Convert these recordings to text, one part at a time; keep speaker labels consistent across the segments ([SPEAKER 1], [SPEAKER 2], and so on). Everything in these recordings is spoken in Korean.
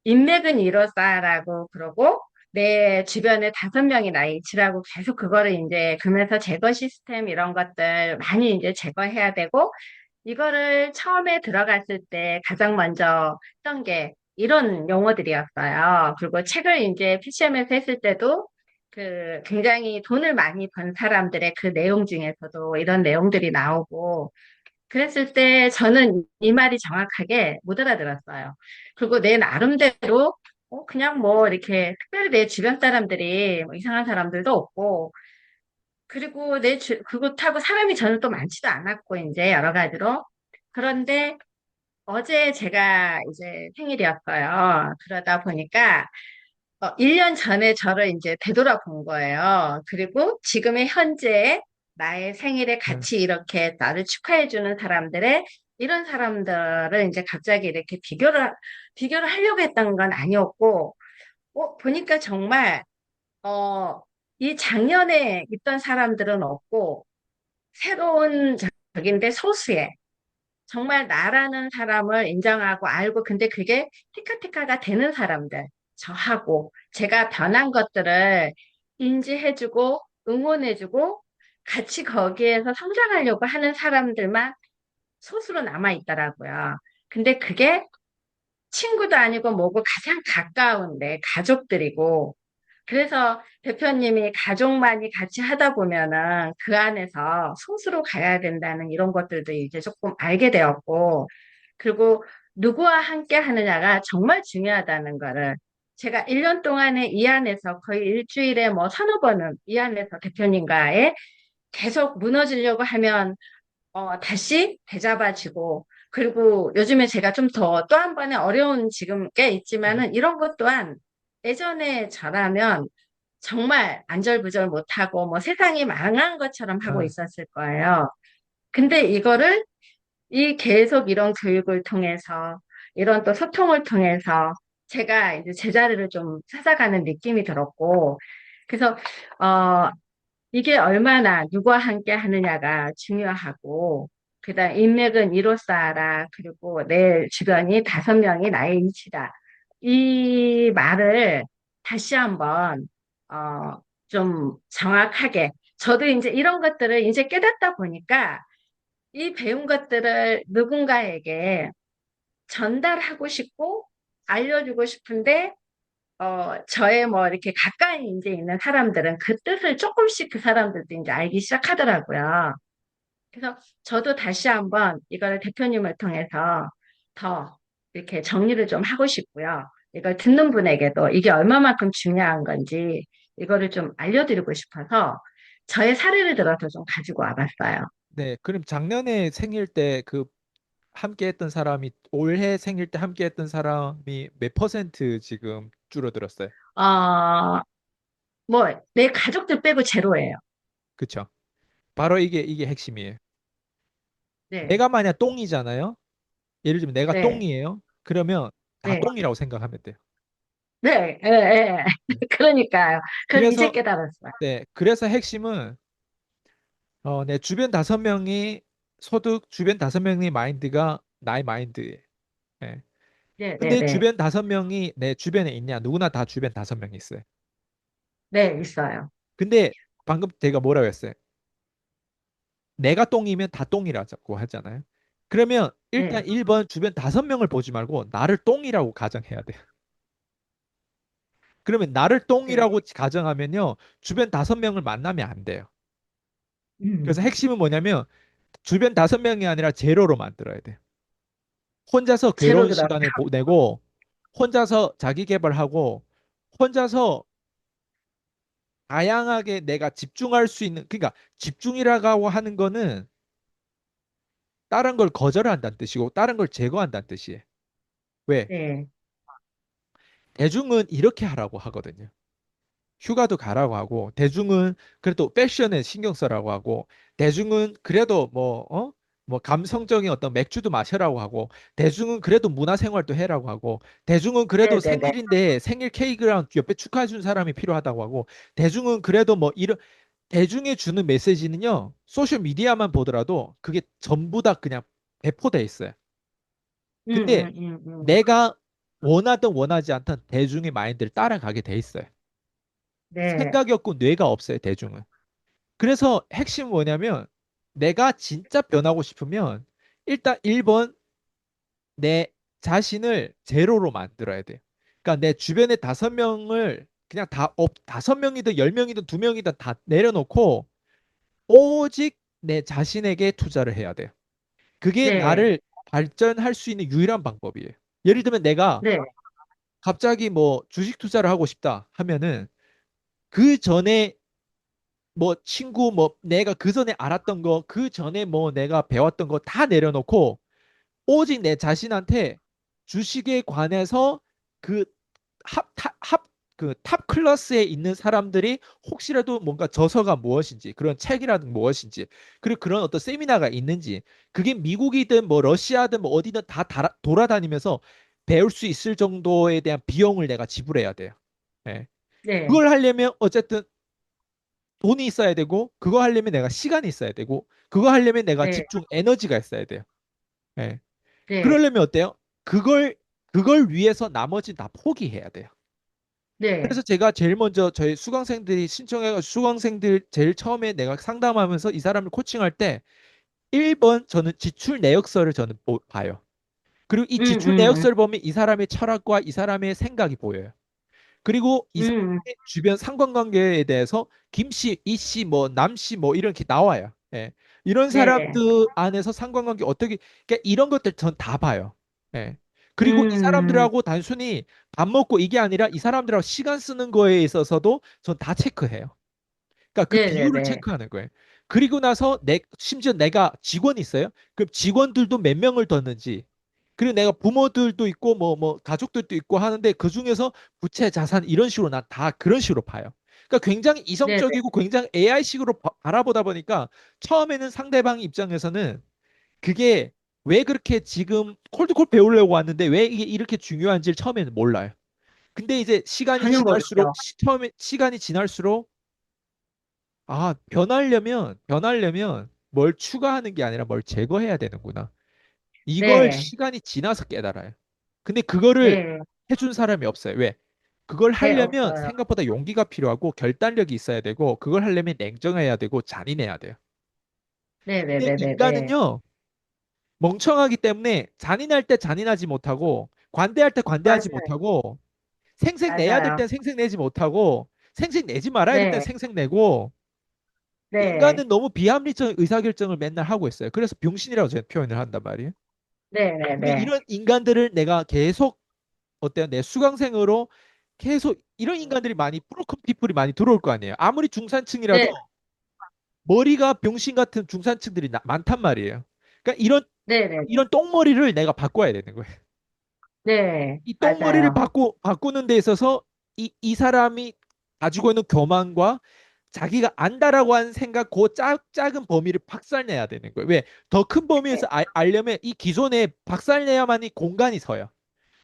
[SPEAKER 1] 인맥은 이로써라고 그러고 내 주변에 5명이 나 이치라고 계속 그거를 이제 그러면서 제거 시스템 이런 것들 많이 이제 제거해야 되고 이거를 처음에 들어갔을 때 가장 먼저 했던 게 이런 용어들이었어요. 그리고 책을 이제 PCM에서 했을 때도 그 굉장히 돈을 많이 번 사람들의 그 내용 중에서도 이런 내용들이 나오고 그랬을 때 저는 이 말이 정확하게 못 알아들었어요. 그리고 내 나름대로 그냥 뭐 이렇게 특별히 내 주변 사람들이 뭐 이상한 사람들도 없고 그리고 그렇다고 사람이 저는 또 많지도 않았고 이제 여러 가지로 그런데 어제 제가 이제 생일이었어요. 그러다 보니까 1년 전에 저를 이제 되돌아본 거예요. 그리고 지금의 현재 나의 생일에
[SPEAKER 2] 네.
[SPEAKER 1] 같이 이렇게 나를 축하해주는 사람들의 이런 사람들을 이제 갑자기 이렇게 비교를 하려고 했던 건 아니었고, 보니까 정말, 어, 이 작년에 있던 사람들은 없고, 새로운 적인데 소수의 정말 나라는 사람을 인정하고 알고, 근데 그게 티카티카가 되는 사람들, 저하고 제가 변한 것들을 인지해주고, 응원해주고, 같이 거기에서 성장하려고 하는 사람들만 소수로 남아있더라고요. 근데 그게 친구도 아니고 뭐고 가장 가까운 내 가족들이고, 그래서 대표님이 가족만이 같이 하다 보면은 그 안에서 소수로 가야 된다는 이런 것들도 이제 조금 알게 되었고, 그리고 누구와 함께 하느냐가 정말 중요하다는 거를 제가 1년 동안에 이 안에서 거의 일주일에 뭐 서너 번은 이 안에서 대표님과의 계속 무너지려고 하면 다시 되잡아지고, 그리고 요즘에 제가 좀 더 또 한 번의 어려운 지금 꽤
[SPEAKER 2] 네.
[SPEAKER 1] 있지만은 이런 것 또한 예전에 저라면 정말 안절부절 못하고 뭐 세상이 망한 것처럼 하고
[SPEAKER 2] 아,
[SPEAKER 1] 있었을 거예요. 근데 이거를 이 계속 이런 교육을 통해서 이런 또 소통을 통해서 제가 이제 제자리를 좀 찾아가는 느낌이 들었고, 그래서, 어, 이게 얼마나 누구와 함께 하느냐가 중요하고, 그다음 인맥은 이로 쌓아라. 그리고 내 주변이 5명이 나의 일치다. 이 말을 다시 한번, 좀 정확하게. 저도 이제 이런 것들을 이제 깨닫다 보니까 이 배운 것들을 누군가에게 전달하고 싶고 알려주고 싶은데 저의 뭐 이렇게 가까이 이제 있는 사람들은 그 뜻을 조금씩 그 사람들도 이제 알기 시작하더라고요. 그래서 저도 다시 한번 이걸 대표님을 통해서 더 이렇게 정리를 좀 하고 싶고요. 이걸 듣는 분에게도 이게 얼마만큼 중요한 건지 이거를 좀 알려드리고 싶어서 저의 사례를 들어서 좀 가지고 와봤어요.
[SPEAKER 2] 네. 그럼 작년에 생일 때 그 함께 했던 사람이 올해 생일 때 함께 했던 사람이 몇 퍼센트 지금 줄어들었어요?
[SPEAKER 1] 어, 뭐, 내 가족들 빼고 제로예요.
[SPEAKER 2] 그쵸? 바로 이게 핵심이에요.
[SPEAKER 1] 네,
[SPEAKER 2] 내가 만약 똥이잖아요. 예를 들면 내가
[SPEAKER 1] 네,
[SPEAKER 2] 똥이에요. 그러면 다
[SPEAKER 1] 네,
[SPEAKER 2] 똥이라고 생각하면 돼요.
[SPEAKER 1] 네, 예, 예.
[SPEAKER 2] 네.
[SPEAKER 1] 그러니까요. 그걸 이제
[SPEAKER 2] 그래서
[SPEAKER 1] 깨달았어요.
[SPEAKER 2] 네, 그래서 핵심은 내 주변 5명이 소득 주변 5명의 마인드가 나의 마인드예요. 예.
[SPEAKER 1] 네, 네,
[SPEAKER 2] 근데
[SPEAKER 1] 네.
[SPEAKER 2] 주변 5명이 내 주변에 있냐? 누구나 다 주변 5명이 있어요.
[SPEAKER 1] 네, 있어요.
[SPEAKER 2] 근데 방금 제가 뭐라고 했어요? 내가 똥이면 다 똥이라고 하잖아요. 그러면
[SPEAKER 1] 네,
[SPEAKER 2] 일단 1번 주변 5명을 보지 말고 나를 똥이라고 가정해야 돼요. 그러면 나를
[SPEAKER 1] 네.
[SPEAKER 2] 똥이라고 가정하면요. 주변 5명을 만나면 안 돼요. 그래서
[SPEAKER 1] 음,
[SPEAKER 2] 핵심은 뭐냐면 주변 5명이 아니라 제로로 만들어야 돼요. 혼자서
[SPEAKER 1] 제로
[SPEAKER 2] 괴로운
[SPEAKER 1] 들어.
[SPEAKER 2] 시간을 보내고 혼자서 자기 개발하고 혼자서 다양하게 내가 집중할 수 있는 그러니까 집중이라고 하는 거는 다른 걸 거절한다는 뜻이고 다른 걸 제거한다는 뜻이에요. 왜?
[SPEAKER 1] 네,
[SPEAKER 2] 대중은 이렇게 하라고 하거든요. 휴가도 가라고 하고 대중은 그래도 패션에 신경 써라고 하고 대중은 그래도 뭐 감성적인 어떤 맥주도 마셔라고 하고 대중은 그래도 문화생활도 해라고 하고 대중은 그래도
[SPEAKER 1] 네, 네, 네.
[SPEAKER 2] 생일인데 생일 케이크랑 옆에 축하해 준 사람이 필요하다고 하고 대중은 그래도 뭐 이런 대중이 주는 메시지는요 소셜 미디어만 보더라도 그게 전부 다 그냥 배포돼 있어요.
[SPEAKER 1] 음,
[SPEAKER 2] 근데
[SPEAKER 1] 음, 음, 음.
[SPEAKER 2] 내가 원하든 원하지 않든 대중의 마인드를 따라가게 돼 있어요.
[SPEAKER 1] 네,
[SPEAKER 2] 생각이 없고 뇌가 없어요, 대중은. 그래서 핵심은 뭐냐면 내가 진짜 변하고 싶으면 일단 1번 내 자신을 제로로 만들어야 돼요. 그러니까 내 주변에 5명을 그냥 다섯 명이든 10명이든 2명이든 다 내려놓고 오직 내 자신에게 투자를 해야 돼요. 그게
[SPEAKER 1] 네,
[SPEAKER 2] 나를 발전할 수 있는 유일한 방법이에요. 예를 들면 내가
[SPEAKER 1] 네,
[SPEAKER 2] 갑자기 뭐 주식 투자를 하고 싶다 하면은 그 전에 뭐 친구 뭐 내가 그 전에 알았던 거, 그 전에 뭐 내가 배웠던 거 다 내려놓고 오직 내 자신한테 주식에 관해서 그 그 탑 클래스에 있는 사람들이 혹시라도 뭔가 저서가 무엇인지 그런 책이라든 무엇인지 그리고 그런 어떤 세미나가 있는지 그게 미국이든 뭐 러시아든 뭐 어디든 다 돌아다니면서 배울 수 있을 정도에 대한 비용을 내가 지불해야 돼요. 예.
[SPEAKER 1] 네,
[SPEAKER 2] 그걸 하려면 어쨌든 돈이 있어야 되고 그거 하려면 내가 시간이 있어야 되고 그거 하려면 내가
[SPEAKER 1] 네,
[SPEAKER 2] 집중 에너지가 있어야 돼요. 예.
[SPEAKER 1] 네,
[SPEAKER 2] 그러려면 어때요? 그걸 위해서 나머지는 다 포기해야 돼요.
[SPEAKER 1] 네.
[SPEAKER 2] 그래서 제가 제일 먼저 저희 수강생들이 신청해가지고 수강생들 제일 처음에 내가 상담하면서 이 사람을 코칭할 때 1번 저는 지출 내역서를 저는 봐요. 그리고 이
[SPEAKER 1] 음,
[SPEAKER 2] 지출
[SPEAKER 1] 음,
[SPEAKER 2] 내역서를 보면 이 사람의 철학과 이 사람의 생각이 보여요. 그리고 이
[SPEAKER 1] 음,
[SPEAKER 2] 사람의 주변 상관관계에 대해서 김 씨, 이 씨, 뭐 남 씨, 뭐 이렇게 나와요. 예. 이런
[SPEAKER 1] 네,
[SPEAKER 2] 사람들 안에서 상관관계 어떻게, 그러니까 이런 것들 전 다 봐요. 예. 그리고 이
[SPEAKER 1] 음,
[SPEAKER 2] 사람들하고 단순히 밥 먹고 이게 아니라 이 사람들하고 시간 쓰는 거에 있어서도 전 다 체크해요. 그러니까 그
[SPEAKER 1] 네, 네,
[SPEAKER 2] 비율을
[SPEAKER 1] 네,
[SPEAKER 2] 체크하는 거예요. 그리고 나서 심지어 내가 직원이 있어요. 그럼 직원들도 몇 명을 뒀는지, 그리고 내가 부모들도 있고 뭐 가족들도 있고 하는데 그 중에서 부채, 자산 이런 식으로 난 다 그런 식으로 봐요. 그러니까 굉장히
[SPEAKER 1] 네, 네.
[SPEAKER 2] 이성적이고 굉장히 AI식으로 바라보다 보니까 처음에는 상대방 입장에서는 그게 왜 그렇게 지금 콜드콜 배우려고 왔는데 왜 이게 이렇게 중요한지를 처음에는 몰라요. 근데 이제 시간이
[SPEAKER 1] 전혀
[SPEAKER 2] 지날수록
[SPEAKER 1] 모르죠.
[SPEAKER 2] 처음에 시간이 지날수록 아, 변하려면 뭘 추가하는 게 아니라 뭘 제거해야 되는구나. 이걸
[SPEAKER 1] 네,
[SPEAKER 2] 시간이 지나서 깨달아요. 근데 그거를
[SPEAKER 1] 네,
[SPEAKER 2] 해준 사람이 없어요. 왜? 그걸
[SPEAKER 1] 네,
[SPEAKER 2] 하려면
[SPEAKER 1] 없어요.
[SPEAKER 2] 생각보다 용기가 필요하고 결단력이 있어야 되고 그걸 하려면 냉정해야 되고 잔인해야 돼요.
[SPEAKER 1] 네, 네,
[SPEAKER 2] 근데
[SPEAKER 1] 네, 네, 네.
[SPEAKER 2] 인간은요, 멍청하기 때문에 잔인할 때 잔인하지 못하고 관대할 때 관대하지
[SPEAKER 1] 맞아요,
[SPEAKER 2] 못하고 생색 내야 될
[SPEAKER 1] 맞아요.
[SPEAKER 2] 땐 생색 내지 못하고 생색 내지 말아야 될 땐
[SPEAKER 1] 네,
[SPEAKER 2] 생색 내고
[SPEAKER 1] 네,
[SPEAKER 2] 인간은 너무 비합리적 의사결정을 맨날 하고 있어요. 그래서 병신이라고 제가 표현을 한단 말이에요.
[SPEAKER 1] 네, 네,
[SPEAKER 2] 근데
[SPEAKER 1] 네.
[SPEAKER 2] 이런 인간들을 내가 계속 어때요? 내 수강생으로 계속 이런 인간들이 많이 브로큰 피플이 많이 들어올 거 아니에요. 아무리 중산층이라도
[SPEAKER 1] 네,
[SPEAKER 2] 머리가 병신 같은 중산층들이 많단 말이에요. 그러니까
[SPEAKER 1] 네, 네,
[SPEAKER 2] 이런 똥머리를 내가 바꿔야 되는 거예요.
[SPEAKER 1] 네,
[SPEAKER 2] 이 똥머리를
[SPEAKER 1] 맞아요.
[SPEAKER 2] 바꾸는 데 있어서 이 사람이 가지고 있는 교만과 자기가 안다라고 하는 생각, 그 작은 범위를 박살내야 되는 거예요. 왜? 더 큰 범위에서 알려면 이 기존에 박살내야만이 공간이 서요.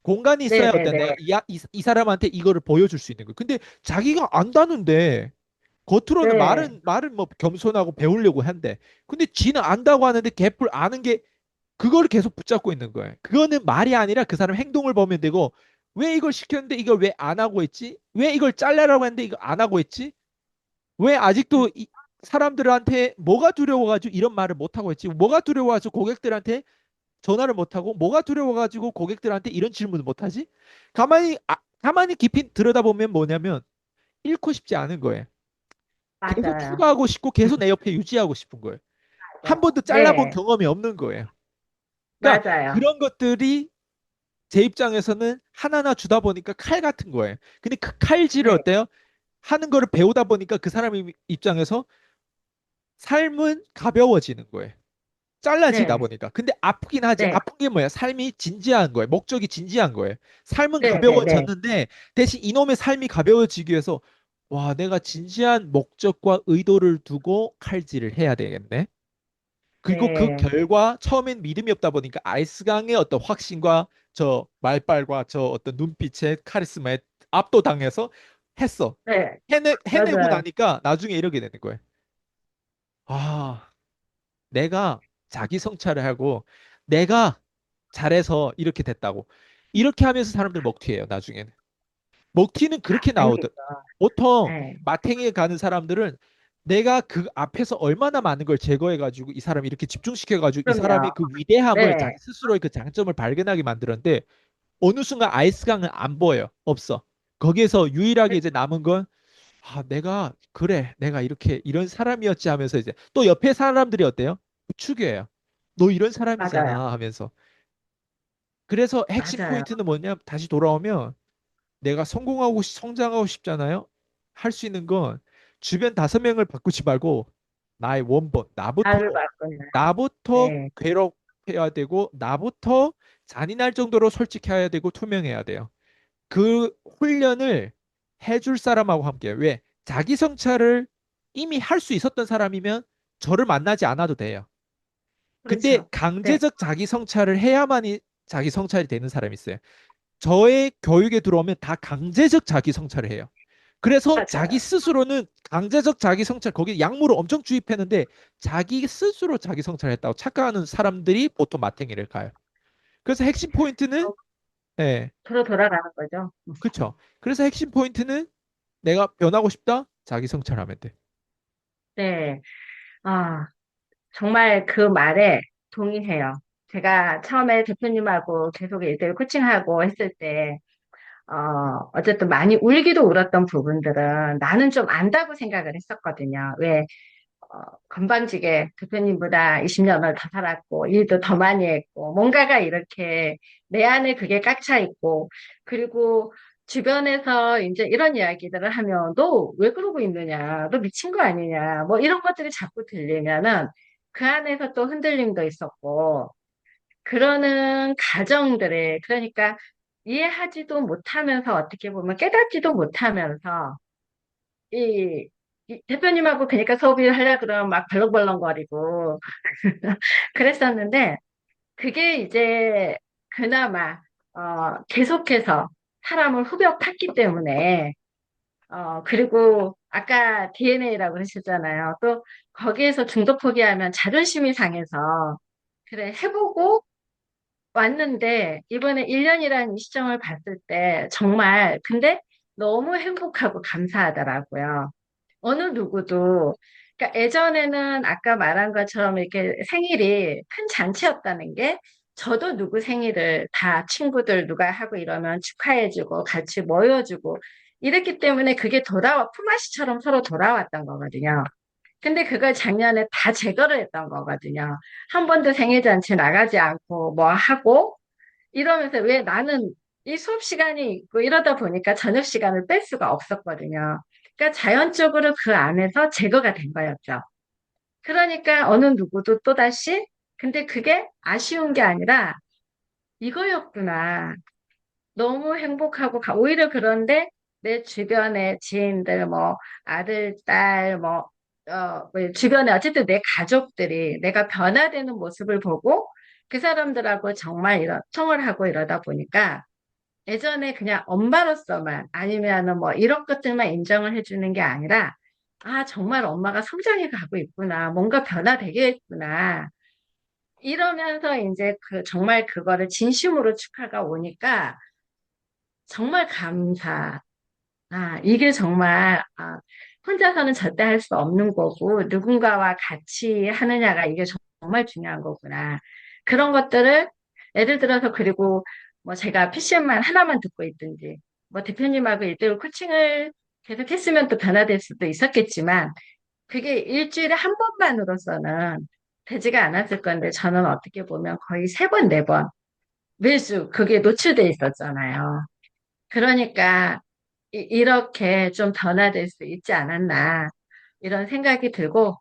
[SPEAKER 2] 공간이
[SPEAKER 1] 네,
[SPEAKER 2] 있어야
[SPEAKER 1] 네,
[SPEAKER 2] 어때?
[SPEAKER 1] 네,
[SPEAKER 2] 내가 이 사람한테 이거를 보여줄 수 있는 거예요. 근데 자기가 안다는데 겉으로는
[SPEAKER 1] 네,
[SPEAKER 2] 말은 뭐 겸손하고 배우려고 한대. 근데 지는 안다고 하는데 개뿔 아는 게 그걸 계속 붙잡고 있는 거예요. 그거는 말이 아니라 그 사람 행동을 보면 되고 왜 이걸 시켰는데 이걸 왜 안 하고 있지? 왜 이걸 잘라라고 했는데 이거 안 하고 있지? 왜 아직도 사람들한테 뭐가 두려워가지고 이런 말을 못 하고 있지? 뭐가 두려워가지고 고객들한테 전화를 못 하고 뭐가 두려워가지고 고객들한테 이런 질문을 못 하지? 가만히 깊이 들여다보면 뭐냐면 잃고 싶지 않은 거예요. 계속
[SPEAKER 1] 맞아요.
[SPEAKER 2] 추가하고 싶고 계속 내 옆에 유지하고 싶은 거예요. 한 번도 잘라본
[SPEAKER 1] 네,
[SPEAKER 2] 경험이 없는 거예요. 그러니까
[SPEAKER 1] 맞아요.
[SPEAKER 2] 그런 것들이 제 입장에서는 하나하나 주다 보니까 칼 같은 거예요. 근데 그 칼질을
[SPEAKER 1] 네,
[SPEAKER 2] 어때요? 하는 거를 배우다 보니까 그 사람 입장에서 삶은 가벼워지는 거예요. 잘라지다
[SPEAKER 1] 네,
[SPEAKER 2] 보니까. 근데 아프긴 하지.
[SPEAKER 1] 네,
[SPEAKER 2] 아픈 게 뭐야? 삶이 진지한 거예요. 목적이 진지한 거예요. 삶은
[SPEAKER 1] 네, 네, 네,
[SPEAKER 2] 가벼워졌는데 대신 이놈의 삶이 가벼워지기 위해서 와, 내가 진지한 목적과 의도를 두고 칼질을 해야 되겠네. 그리고 그
[SPEAKER 1] 네,
[SPEAKER 2] 결과 처음엔 믿음이 없다 보니까 아이스강의 어떤 확신과 저 말빨과 저 어떤 눈빛의 카리스마에 압도당해서 했어.
[SPEAKER 1] 네,
[SPEAKER 2] 해내고
[SPEAKER 1] 맞아요.
[SPEAKER 2] 나니까 나중에 이러게 되는 거예요. 아, 내가 자기 성찰을 하고 내가 잘해서 이렇게 됐다고. 이렇게 하면서 사람들 먹튀해요, 나중에는. 먹튀는 그렇게 나오더.
[SPEAKER 1] 아니죠.
[SPEAKER 2] 보통
[SPEAKER 1] 네.
[SPEAKER 2] 마탱이에 가는 사람들은 내가 그 앞에서 얼마나 많은 걸 제거해가지고 이 사람 이렇게 집중시켜가지고 이 사람의
[SPEAKER 1] 그럼요.
[SPEAKER 2] 그 위대함을
[SPEAKER 1] 네.
[SPEAKER 2] 자기 스스로의 그 장점을 발견하게 만들었는데 어느 순간 아이스강은 안 보여요. 없어. 거기에서 유일하게 이제 남은 건 아, 내가 그래. 내가 이렇게 이런 사람이었지 하면서 이제 또 옆에 사람들이 어때요? 부추겨요. 너 이런
[SPEAKER 1] 맞아요.
[SPEAKER 2] 사람이잖아 하면서. 그래서 핵심
[SPEAKER 1] 맞아요.
[SPEAKER 2] 포인트는 뭐냐? 다시 돌아오면 내가 성공하고 성장하고 싶잖아요. 할 수 있는 건 주변 5명을 바꾸지 말고 나의 원본
[SPEAKER 1] 나를 바꾸는.
[SPEAKER 2] 나부터
[SPEAKER 1] 네.
[SPEAKER 2] 괴롭혀야 되고 나부터 잔인할 정도로 솔직해야 되고 투명해야 돼요. 그 훈련을 해줄 사람하고 함께 왜 자기 성찰을 이미 할 수 있었던 사람이면 저를 만나지 않아도 돼요. 근데
[SPEAKER 1] 그렇죠. 네.
[SPEAKER 2] 강제적 자기 성찰을 해야만이 자기 성찰이 되는 사람이 있어요. 저의 교육에 들어오면 다 강제적 자기 성찰을 해요. 그래서 자기
[SPEAKER 1] 맞아요.
[SPEAKER 2] 스스로는 강제적 자기 성찰, 거기 약물을 엄청 주입했는데 자기 스스로 자기 성찰했다고 착각하는 사람들이 보통 마탱이를 가요. 그래서 핵심 포인트는,
[SPEAKER 1] 어,
[SPEAKER 2] 예,
[SPEAKER 1] 돌아가는 거죠.
[SPEAKER 2] 그쵸. 그래서 핵심 포인트는 내가 변하고 싶다? 자기 성찰하면 돼.
[SPEAKER 1] 네. 아, 정말 그 말에 동의해요. 제가 처음에 대표님하고 계속 일대일 코칭하고 했을 때, 어쨌든 많이 울기도 울었던 부분들은 나는 좀 안다고 생각을 했었거든요. 왜, 건방지게 대표님보다 20년을 더 살았고, 일도 더 많이 했고, 뭔가가 이렇게 내 안에 그게 깍차 있고, 그리고 주변에서 이제 이런 이야기들을 하면, 너 왜 그러고 있느냐? 너 미친 거 아니냐? 뭐 이런 것들이 자꾸 들리면은 그 안에서 또 흔들림도 있었고, 그러는 가정들에, 그러니까 이해하지도 못하면서 어떻게 보면 깨닫지도 못하면서 이 대표님하고 그러니까 수업을 하려 그러면 막 벌렁벌렁거리고 그랬었는데 그게 이제 그나마 계속해서 사람을 후벼 팠기 때문에 그리고 아까 DNA라고 하셨잖아요. 또 거기에서 중도 포기하면 자존심이 상해서 그래 해보고 왔는데 이번에 1년이라는 이 시점을 봤을 때 정말 근데 너무 행복하고 감사하더라고요. 어느 누구도 그러니까 예전에는 아까 말한 것처럼 이렇게 생일이 큰 잔치였다는 게 저도 누구 생일을 다 친구들 누가 하고 이러면 축하해주고 같이 모여주고 이랬기 때문에 그게 돌아와 품앗이처럼 서로 돌아왔던 거거든요. 근데 그걸 작년에 다 제거를 했던 거거든요. 한 번도 생일 잔치 나가지 않고 뭐 하고 이러면서 왜 나는 이 수업 시간이 있고 이러다 보니까 저녁 시간을 뺄 수가 없었거든요. 그러니까 자연적으로 그 안에서 제거가 된 거였죠. 그러니까 어느 누구도 또다시 근데 그게 아쉬운 게 아니라 이거였구나. 너무 행복하고 오히려 그런데 내 주변의 지인들 뭐 아들, 딸, 뭐 주변에 어쨌든 내 가족들이 내가 변화되는 모습을 보고 그 사람들하고 정말 이런 통을 하고 이러다 보니까 예전에 그냥 엄마로서만 아니면은 뭐 이런 것들만 인정을 해주는 게 아니라 아 정말 엄마가 성장해 가고 있구나 뭔가 변화되겠구나 이러면서 이제 그 정말 그거를 진심으로 축하가 오니까 정말 감사. 아, 이게 정말, 혼자서는 절대 할 수 없는 거고, 누군가와 같이 하느냐가 이게 정말 중요한 거구나. 그런 것들을, 예를 들어서, 그리고 뭐 제가 PCM만 하나만 듣고 있든지, 뭐 대표님하고 일대일 코칭을 계속 했으면 또 변화될 수도 있었겠지만, 그게 일주일에 한 번만으로서는 되지가 않았을 건데, 저는 어떻게 보면 거의 3번, 4번, 매주 그게 노출돼 있었잖아요. 그러니까 이렇게 좀 변화될 수 있지 않았나 이런 생각이 들고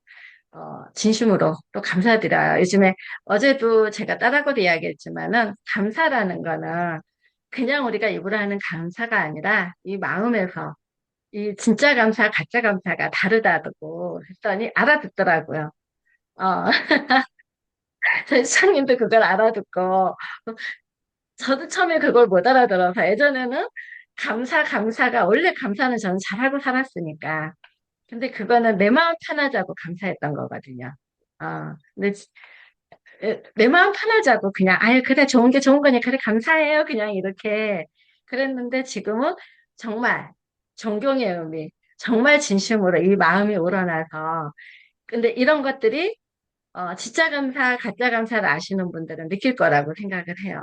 [SPEAKER 1] 진심으로 또 감사드려요. 요즘에 어제도 제가 딸하고도 이야기했지만은 감사라는 거는 그냥 우리가 입으로 하는 감사가 아니라 이 마음에서 이 진짜 감사, 가짜 감사가 다르다고 했더니 알아듣더라고요. 어, 저희 수장님도 그걸 알아듣고 저도 처음에 그걸 못 알아들어서 예전에는 감사가 원래 감사는 저는 잘하고 살았으니까 근데 그거는 내 마음 편하자고 감사했던 거거든요. 근데 내 마음 편하자고 그냥, 아유, 그래, 좋은 게 좋은 거니, 그래, 감사해요. 그냥 이렇게 그랬는데 지금은 정말 존경의 의미, 정말 진심으로 이 마음이 우러나서, 근데 이런 것들이 진짜 감사, 가짜 감사를 아시는 분들은 느낄 거라고 생각을 해요.